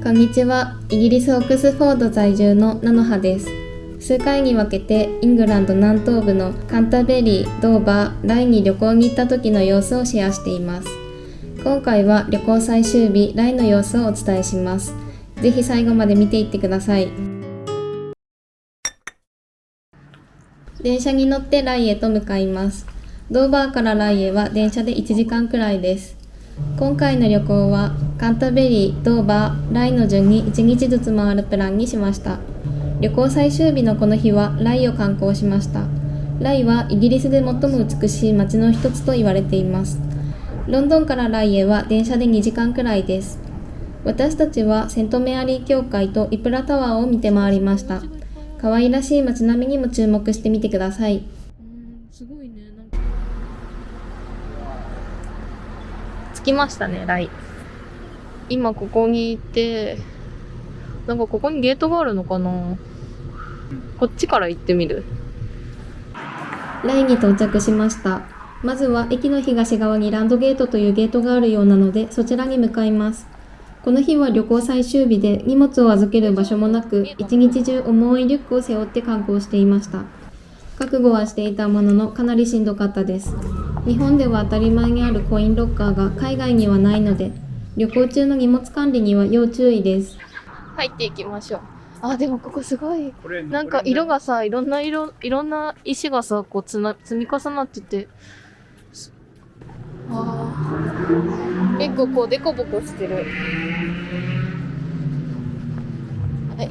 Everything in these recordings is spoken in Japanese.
こんにちは。イギリスオックスフォード在住のナノハです。数回に分けてイングランド南東部のカンタベリー、ドーバー、ライに旅行に行った時の様子をシェアしています。今回は旅行最終日、ライの様子をお伝えします。ぜひ最後まで見ていってください。電車に乗ってライへと向かいます。ドーバーからライへは電車で1時間くらいです。今回の旅行はカンタベリー、ドーバー、ライの順に1日ずつ回るプランにしました。旅行最終日のこの日はライを観光しました。ライはイギリスで最も美しい街の一つと言われています。ロンドンからライへは電車で2時間くらいです。私たちはセントメアリー教会とイプラタワーを見て回りました。可愛らしい街並みにも注目してみてください。すごいね。着きましたね、ライ。今ここにいて、なんかここにゲートがあるのかな。こっちから行ってみる。ライに到着しました。まずは駅の東側にランドゲートというゲートがあるようなので、そちらに向かいます。この日は旅行最終日で荷物を預ける場所もなく、一日中重いリュックを背負って観光していました。覚悟はしていたものの、かなりしんどかったです。日本では当たり前にあるコインロッカーが海外にはないので、旅行中の荷物管理には要注意です。入っていきましょう。あ、でもここすごい。なんか色がさ、いろんな石がさ、こう積み重なってて。結構こうデコボコしてる。はい。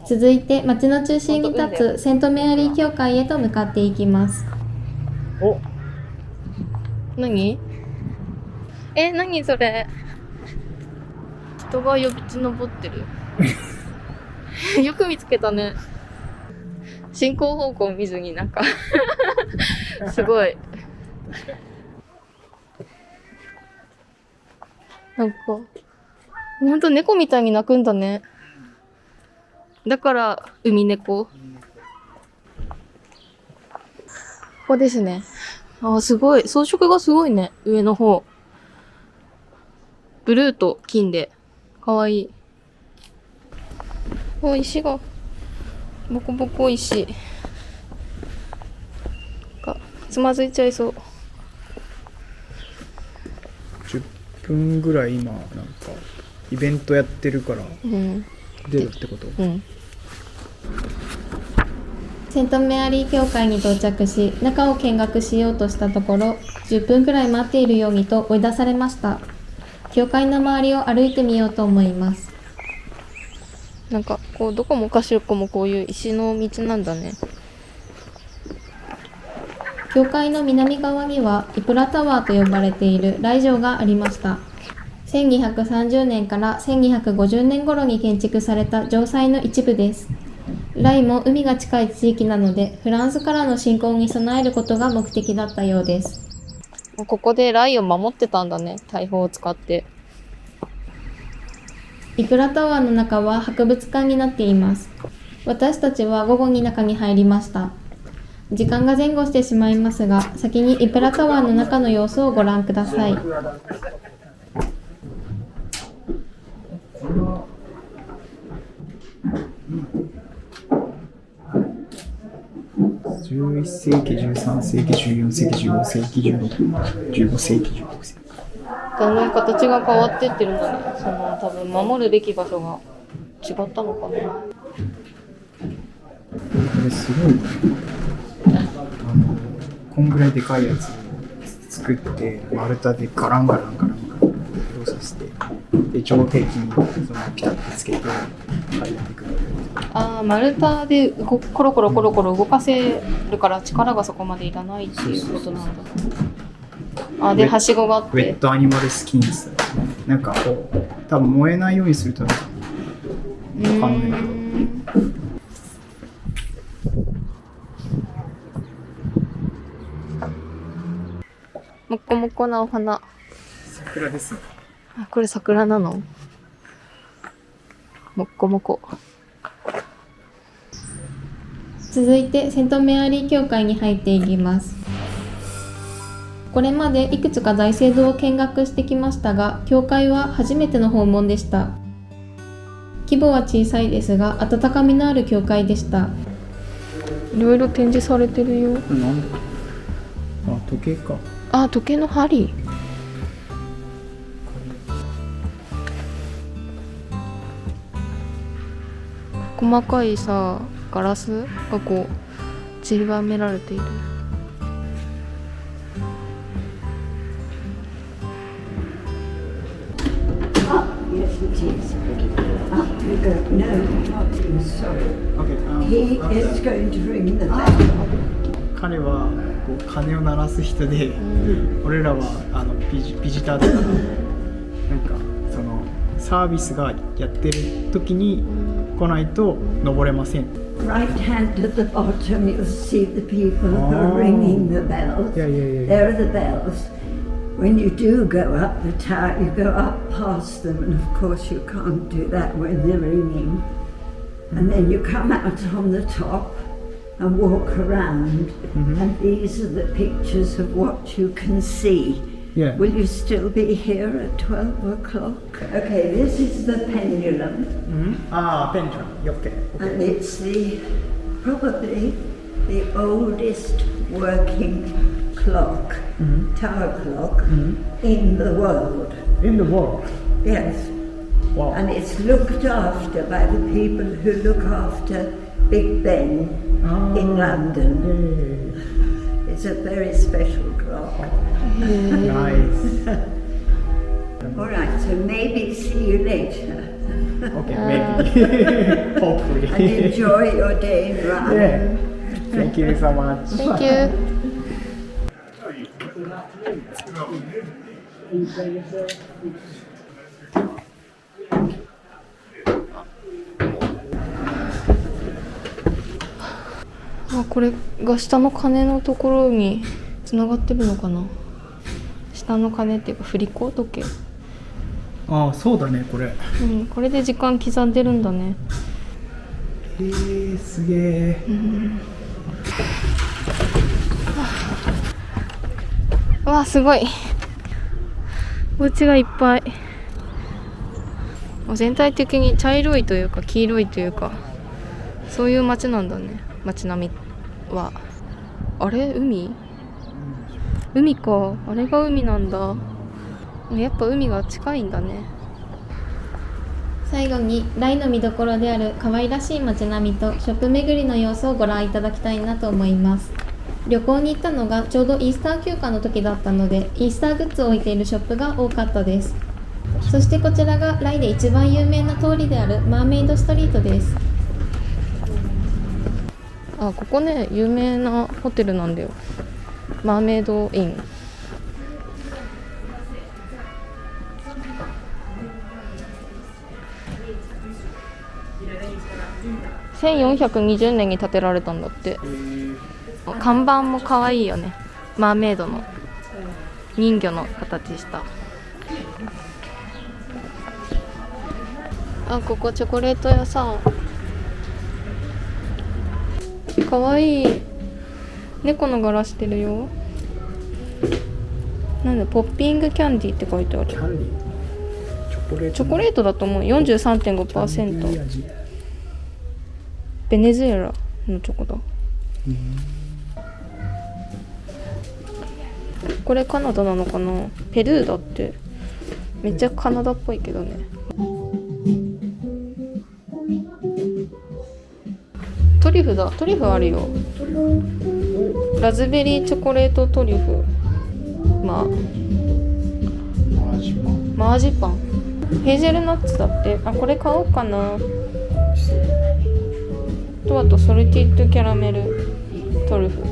続いて街の中心に立つセントメアリー教会へと向かっていきます。お、何それ。人がよじ登ってる。よく見つけたね。進行方向見ずになんかすごい。なんかほんと猫みたいに鳴くんだね。だからウミネコ。ここですね。すごい。装飾がすごいね。上の方。ブルーと金で。かわいい。石が。ボコボコ石。つまずいちゃいそう。10分ぐらい今なんかイベントやってるから出るってこと？セントメアリー教会に到着し、中を見学しようとしたところ、10分くらい待っているようにと追い出されました。教会の周りを歩いてみようと思います。なんかこうどこもかしこもこういう石の道なんだね。教会の南側にはイプラタワーと呼ばれている来城がありました。1230年から1250年頃に建築された城塞の一部です。ライも海が近い地域なので、フランスからの侵攻に備えることが目的だったようです。ここでライを守ってたんだね、大砲を使って。イプラタワーの中は博物館になっています。私たちは午後に中に入りました。時間が前後してしまいますが、先にイプラタワーの中の様子をご覧ください。11世紀、13世紀、14世紀、15世紀、15世紀、16世紀。だんだん形が変わってってるんだね。多分守るべき場所が違ったのかな。これすごい。こんぐらいでかいやつを作って丸太でガランガラン動作して、で城壁にそのピタッとつけて入ってくる。丸太でコロコロ動かせるから力がそこまでいらないっていうことなんだ。ではしごがあって。ウェットアニマルスキンス。なんかこう多分燃えないようにするためわかんないけど。もこもこなお花。桜ですね。これ桜なの？もっこもこ。続いてセントメアリー教会に入っていきます。これまでいくつか大聖堂を見学してきましたが、教会は初めての訪問でした。規模は小さいですが温かみのある教会でした。いろいろ展示されてるよ。なんだ。あ、時計か。あ、時計の針。細かいさ、ガラスがこう散りばめられている。Yes, it is. You go, no, not you, sorry. He is going to ring the bell. 彼はこう鐘を鳴らす人で、俺らはビジターだから、なんかそのサービスがやってる時に来ないと登れません。Right hand at the bottom, you'll see the people who are ringing the bells. Yeah. There are the bells. When you do go up the tower, you go up past them, and of course you can't do that when they're ringing. And then you come out on the top and walk around, and these are the pictures of what you can see. Yeah. Will you still be here at 12 o'clock? Okay, this is the pendulum, ああ、ペンチャン。よっけ。 and it's probably the oldest working clock, tower clock, in the world. In the world. Yes. Wow. And it's looked after by the people who look after Big Ben in London. It's a very special clock. Nice. All right, so maybe see you later. Okay, maybe. Hopefully. And enjoy your day in Rome. Yeah. Thank you so much. Thank you. あ、これが下の鐘のところにつながってるのかな。下の鐘っていうか振り子時計。ああ、そうだね、これ。これで時間刻んでるんだね。すげえ。うわ、すごい。お家がいっぱい。全体的に茶色いというか黄色いというか、そういう街なんだね。街並みは。あれ、海か。あれが海なんだ。やっぱ海が近いんだね。最後にライの見どころである可愛らしい街並みとショップ巡りの様子をご覧いただきたいなと思います。旅行に行ったのがちょうどイースター休暇の時だったので、イースターグッズを置いているショップが多かったです。そしてこちらがライで一番有名な通りであるマーメイドストリートです。あ、ここね、有名なホテルなんだよ。マーメイドイン。1420年に建てられたんだって。看板も可愛いよね。マーメイドの人魚の形した。あ、ここチョコレート屋さん。可愛い猫の柄してるよ。なんだ、ポッピングキャンディーって書いてある。キャンディー。チョコレートだと思う。 43.5%。ベネズエラのチョコだ。これカナダなのかな。ペルーだって。めっちゃカナダっぽいけどね。トリュフだ。トリュフあるよ。ラズベリーチョコレートトリュフ。マージパン。ヘーゼルナッツだって。あ、これ買おうかな。と、あとソルティッドキャラメルトリュフ。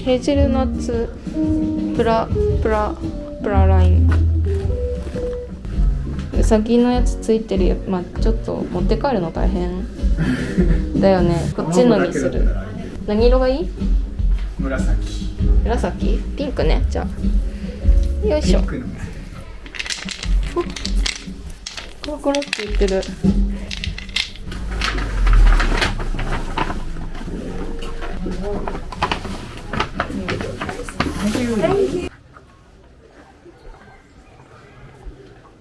ヘーゼルナッツプラライン。うさぎのやつついてるよ。まあちょっと持って帰るの大変だよね。こっちのにする。何色がいい？紫？ピンクね。じゃあよいしょ。コロコロって言ってる。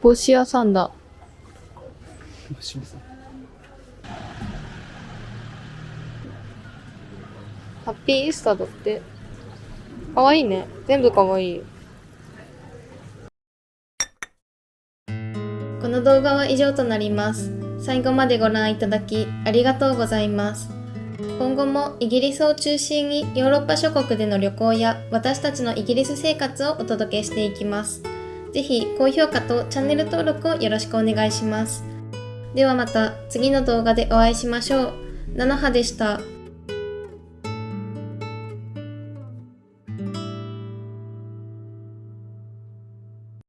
帽子屋さんだ。ハッピーイースターだって。かわいいね。全部かわいい。この動画は以上となります。最後までご覧いただきありがとうございます。今後もイギリスを中心にヨーロッパ諸国での旅行や私たちのイギリス生活をお届けしていきます。ぜひ高評価とチャンネル登録をよろしくお願いします。ではまた次の動画でお会いしましょう。ななはでした。